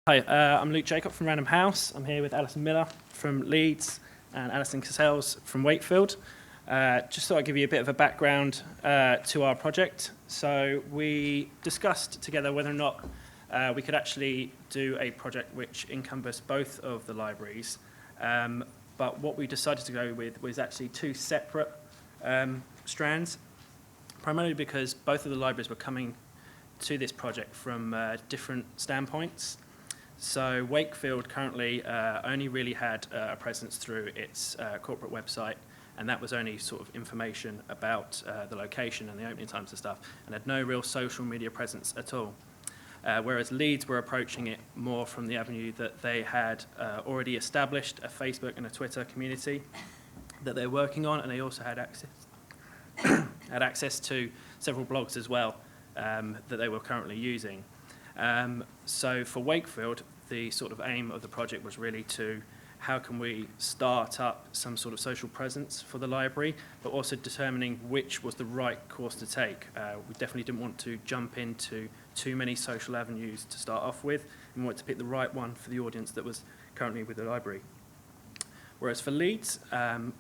Hi, I'm Luke Jacob from Random House. I'm here with Alison Miller from Leeds and Alison Cassels from Wakefield. Just thought I'd give you a bit of a background to our project. So we discussed together whether or not we could actually do a project which encompassed both of the libraries. But what we decided to go with was actually two separate strands, primarily because both of the libraries were coming to this project from different standpoints. So Wakefield currently only really had a presence through its corporate website, and that was only sort of information about the location and the opening times and stuff, and had no real social media presence at all. Whereas Leeds were approaching it more from the avenue that they had already established a Facebook and a Twitter community that they're working on, and they also had access to several blogs as well that they were currently using. So for Wakefield, the sort of aim of the project was really to how can we start up some sort of social presence for the library, but also determining which was the right course to take. We definitely didn't want to jump into too many social avenues to start off with, and we wanted to pick the right one for the audience that was currently with the library. Whereas for Leeds,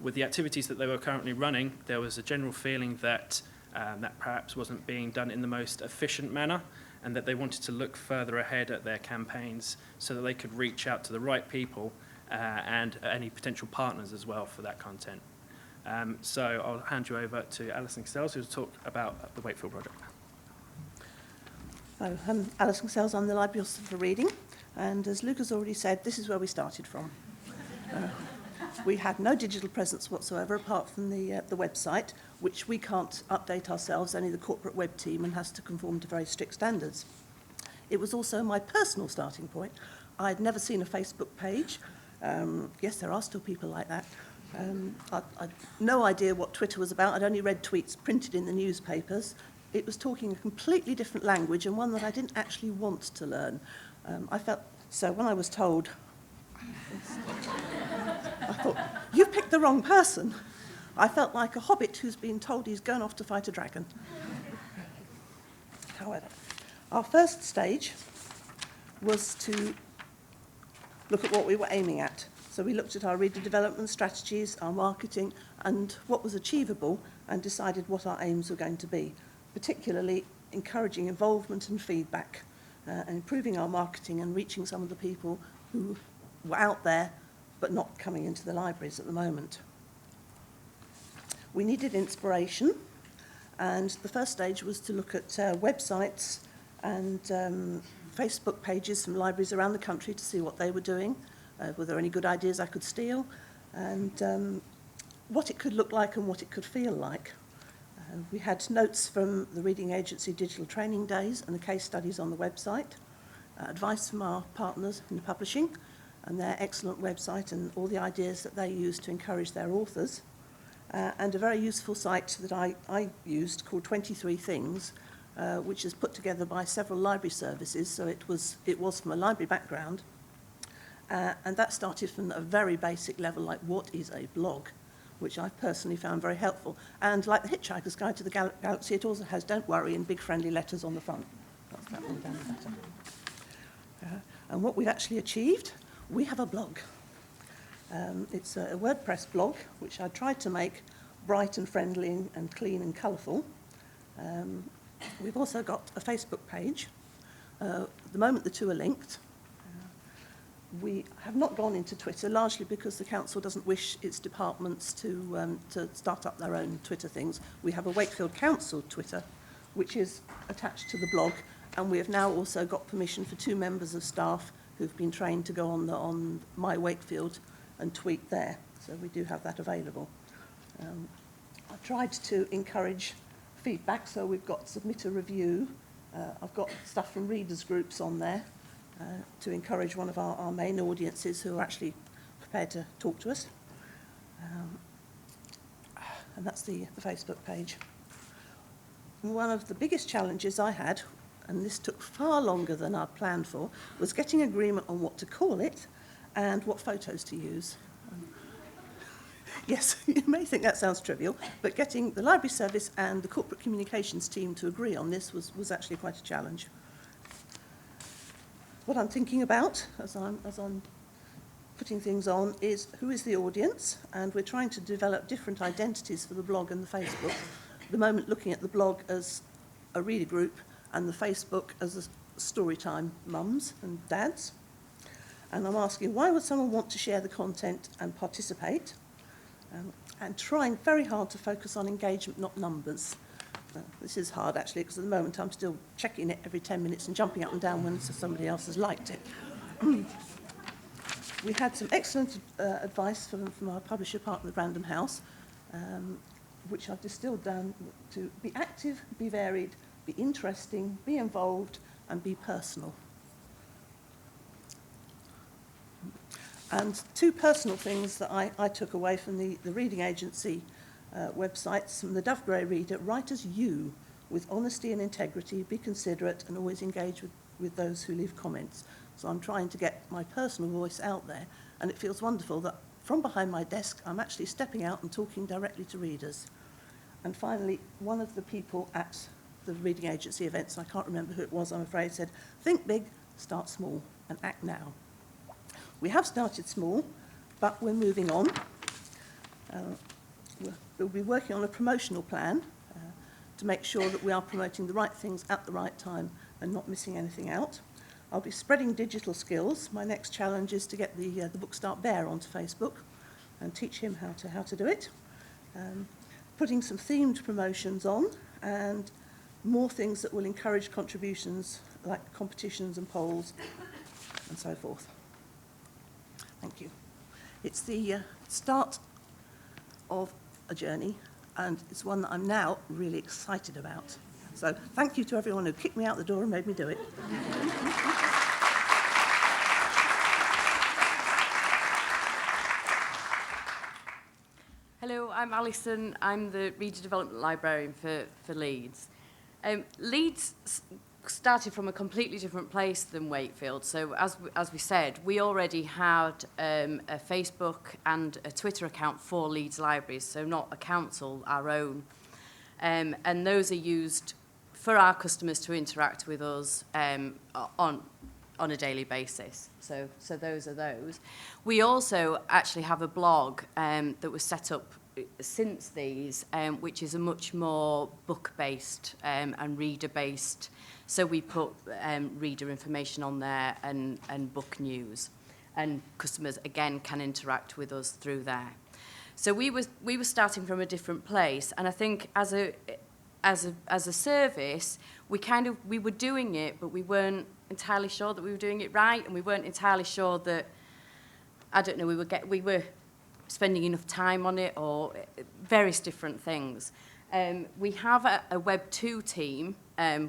with the activities that they were currently running, there was a general feeling that that perhaps wasn't being done in the most efficient manner, and that they wanted to look further ahead at their campaigns so that they could reach out to the right people and any potential partners as well for that content. So I'll hand you over to Alison Cassels, who will talk about the Wakefield project. So, Alison Cassels, I'm the Library Officer for Reading, and as Luke has already said, this is where we started from. We had no digital presence whatsoever apart from the website, which we can't update ourselves, only the corporate web team, and has to conform to very strict standards. It was also my personal starting point. I'd never seen a Facebook page. Yes, there are still people like that. I'd no idea what Twitter was about. I'd only read tweets printed in the newspapers. It was talking a completely different language, and one that I didn't actually want to learn. So when I was told, I thought, you've picked the wrong person. I felt like a hobbit who's been told he's going off to fight a dragon. However, our first stage was to look at what we were aiming at. So we looked at our reader development strategies, our marketing, and what was achievable, and decided what our aims were going to be, particularly encouraging involvement and feedback, and improving our marketing and reaching some of the people who were out there but not coming into the libraries at the moment. We needed inspiration, and the first stage was to look at websites and Facebook pages from libraries around the country to see what they were doing, were there any good ideas I could steal, and what it could look like and what it could feel like. We had notes from the Reading Agency Digital Training Days and the case studies on the website, advice from our partners in publishing, and their excellent website and all the ideas that they use to encourage their authors, and a very useful site that I used called 23 Things, which is put together by several library services, so it was from a library background, and that started from a very basic level, like what is a blog, which I personally found very helpful. And like the Hitchhiker's Guide to the Galaxy, it also has "Don't worry" in big friendly letters on the front. That's that one down the bottom. And what we've actually achieved, we have a blog. It's a WordPress blog, which I tried to make bright and friendly and clean and colourful. We've also got a Facebook page. At the moment, the two are linked. We have not gone into Twitter, largely because the council doesn't wish its departments to start up their own Twitter things. We have a Wakefield Council Twitter, which is attached to the blog, and we have now also got permission for 2 members of staff who've been trained to go on My Wakefield and tweet there. So we do have that available. I tried to encourage feedback, so we've got submit a review. I've got stuff from readers groups on there to encourage one of our main audiences who are actually prepared to talk to us. And that's the Facebook page. One of the biggest challenges I had, and this took far longer than I'd planned for, was getting agreement on what to call it and what photos to use. Yes, you may think that sounds trivial, but getting the library service and the corporate communications team to agree on this was actually quite a challenge. what I'm thinking about as I'm putting things on is who is the audience, and we're trying to develop different identities for the blog and the Facebook. At the moment, looking at the blog as a reader group and the Facebook as a story time mums and dads. And I'm asking, why would someone want to share the content and participate? And trying very hard to focus on engagement, not numbers. This is hard, actually, because at the moment I'm still checking it every 10 minutes and jumping up and down when somebody else has liked it. We had some excellent advice from our publisher partner, Random House, which I've distilled down to be active, be varied, be interesting, be involved, and be personal. And two personal things that I took away from the reading agency websites, from the Dove Grey Reader: write as you, with honesty and integrity, be considerate, and always engage with those who leave comments. So I'm trying to get my personal voice out there, and it feels wonderful that from behind my desk I'm actually stepping out and talking directly to readers. And finally, one of the people at the reading agency events, I can't remember who it was, I'm afraid, said, think big, start small, and act now. We have started small, but we're moving on. We'll be working on a promotional plan to make sure that we are promoting the right things at the right time and not missing anything out. I'll be spreading digital skills. My next challenge is to get the Bookstart Bear onto Facebook and teach him how to do it. Putting some themed promotions on, and more things that will encourage contributions, like competitions and polls and so forth. Thank you. It's the start of a journey, and it's one that I'm now really excited about. So thank you to everyone who kicked me out the door and made me do it. Hello, I'm Alison. I'm the Reader Development Librarian for Leeds. Leeds started from a completely different place than Wakefield. So as we said, we already had a Facebook and a Twitter account for Leeds Libraries, so not a council, our own. And those are used for our customers to interact with us on a daily basis. So those are those. We also actually have a blog that was set up since these, which is a much more book-based and reader-based. So we put reader information on there and book news, and customers again can interact with us through there. So we were starting from a different place, and I think as a service, we were doing it, but we weren't entirely sure that we were doing it right, and we weren't entirely sure that, I don't know, we were spending enough time on it, or various different things. We have a Web 2 team,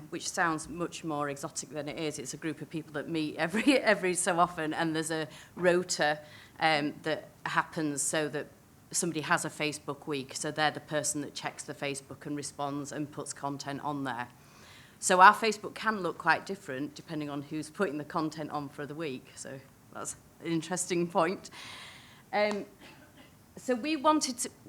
which sounds much more exotic than it is. It's a group of people that meet every so often, and there's a rota that happens so that somebody has a Facebook week, so they're the person that checks the Facebook and responds and puts content on there. So our Facebook can look quite different depending on who's putting the content on for the week. So that's an interesting point. So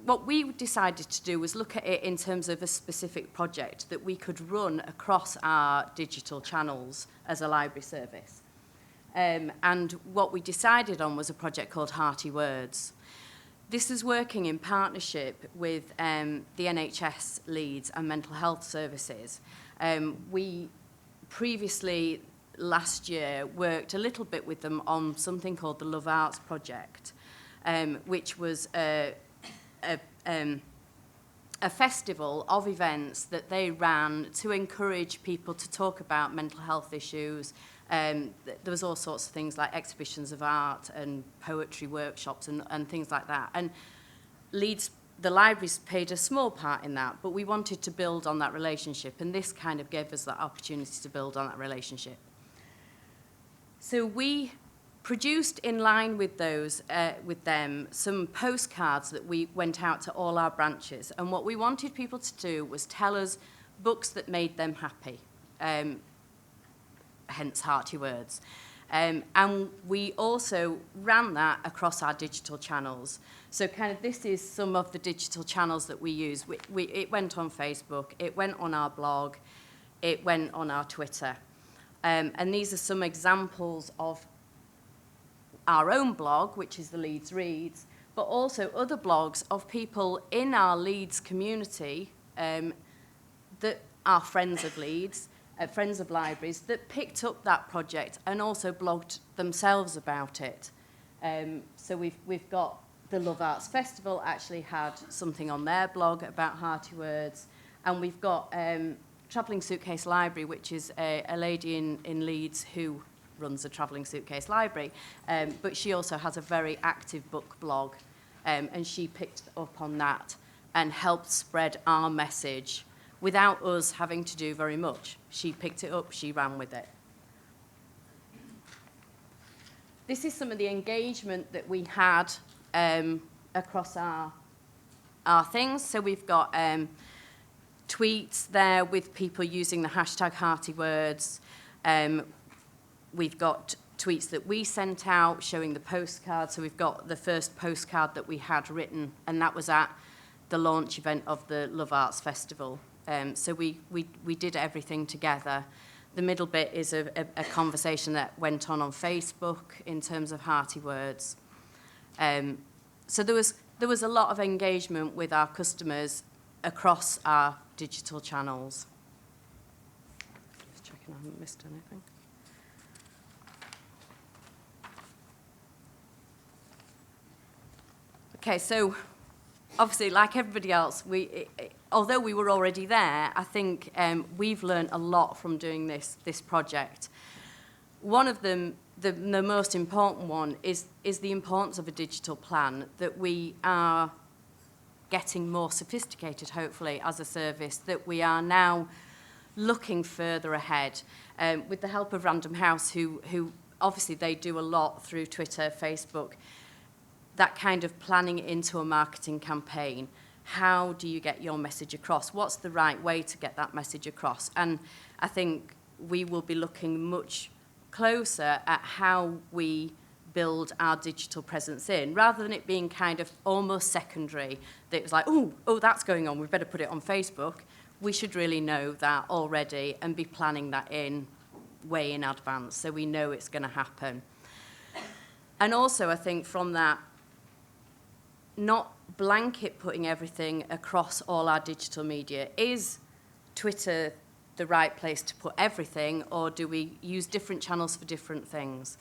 what we decided to do was look at it in terms of a specific project that we could run across our digital channels as a library service. And what we decided on was a project called Hearty Words. This is working in partnership with the NHS Leeds and mental health services. We previously, last year, worked a little bit with them on something called the Love Arts Project, which was a festival of events that they ran to encourage people to talk about mental health issues. There was all sorts of things like exhibitions of art and poetry workshops and things like that. And Leeds, the libraries played a small part in that, but we wanted to build on that relationship, and this kind of gave us that opportunity to build on that relationship. So we produced in line with those, with them, some postcards that we went out to all our branches. And what we wanted people to do was tell us books that made them happy, hence Hearty Words. And we also ran that across our digital channels. So kind of this is some of the digital channels that we use. It went on Facebook, it went on our blog, it went on our Twitter. And these are some examples of our own blog, which is the Leeds Reads, but also other blogs of people in our Leeds community that are friends of Leeds, friends of libraries, that picked up that project and also blogged themselves about it. So we've got the Love Arts Festival actually had something on their blog about Hearty Words, and we've got Travelling Suitcase Library, which is a lady in Leeds who runs a travelling suitcase library, but she also has a very active book blog, and she picked up on that and helped spread our message without us having to do very much. She picked it up, she ran with it. This is some of the engagement that we had across our things. So we've got tweets there with people using the hashtag Hearty Words. We've got tweets that we sent out showing the postcard. So we've got the first postcard that we had written, and that was at the launch event of the Love Arts Festival. So we did everything together. The middle bit is a conversation that went on Facebook in terms of Hearty Words. So there was a lot of engagement with our customers across our digital channels. Just checking I haven't missed anything. Okay, so obviously, like everybody else, although we were already there, I think we've learned a lot from doing this project. One of them, the most important one, is the importance of a digital plan, that we are getting more sophisticated, hopefully, as a service, that we are now looking further ahead. With the help of Random House, who obviously they do a lot through Twitter, Facebook, that kind of planning into a marketing campaign. How do you get your message across? What's the right way to get that message across? And I think we will be looking much closer at how we build our digital presence in, rather than it being kind of almost secondary, that it was like, oh, that's going on, we better put it on Facebook. We should really know that already and be planning that in way in advance so we know it's going to happen. And also, I think from that, not blanket putting everything across all our digital media. Is Twitter the right place to put everything, or do we use different channels for different things?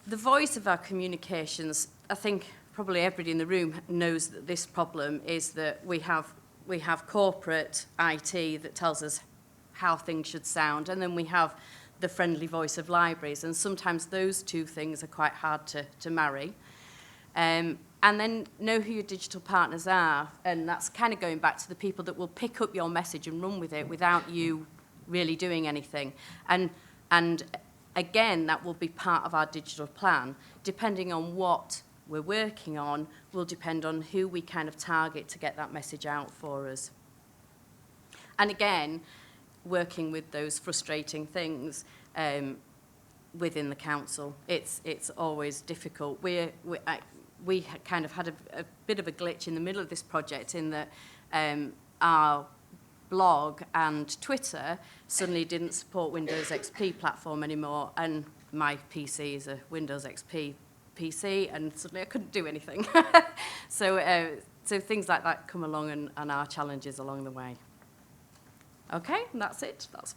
The voice of our communications, I think probably everybody in the room knows that this problem is that we have corporate IT that tells us how things should sound, and then we have the friendly voice of libraries, and sometimes those two things are quite hard to marry. And then know who your digital partners are, and that's kind of going back to the people that will pick up your message and run with it without you really doing anything. And again, that will be part of our digital plan. Depending on what we're working on, will depend on who we kind of target to get that message out for us. And again, working with those frustrating things within the council, it's always difficult. We kind of had a bit of a glitch in the middle of this project in that our blog and Twitter suddenly didn't support Windows XP platform anymore, and my PC is a Windows XP PC, and suddenly I couldn't do anything. So things like that come along and are challenges along the way. Okay, and that's it. That's